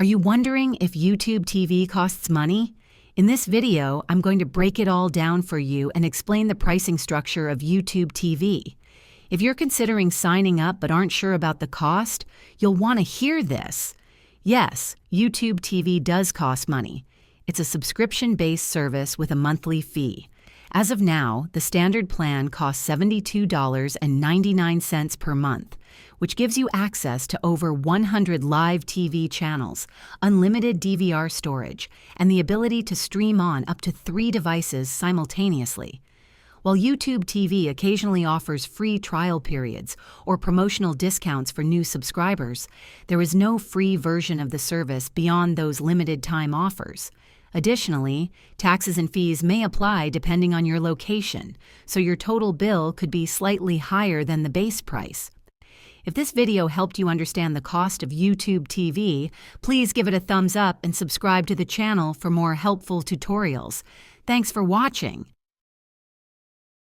Are you wondering if YouTube TV costs money? In this video, I'm going to break it all down for you and explain the pricing structure of YouTube TV. If you're considering signing up but aren't sure about the cost, you'll want to hear this. Yes, YouTube TV does cost money. It's a subscription-based service with a monthly fee. As of now, the standard plan costs $72.99 per month, which gives you access to over 100 live TV channels, unlimited DVR storage, and the ability to stream on up to 3 devices simultaneously. While YouTube TV occasionally offers free trial periods or promotional discounts for new subscribers, there is no free version of the service beyond those limited-time offers. Additionally, taxes and fees may apply depending on your location, so your total bill could be slightly higher than the base price. If this video helped you understand the cost of YouTube TV, please give it a thumbs up and subscribe to the channel for more helpful tutorials. Thanks for watching.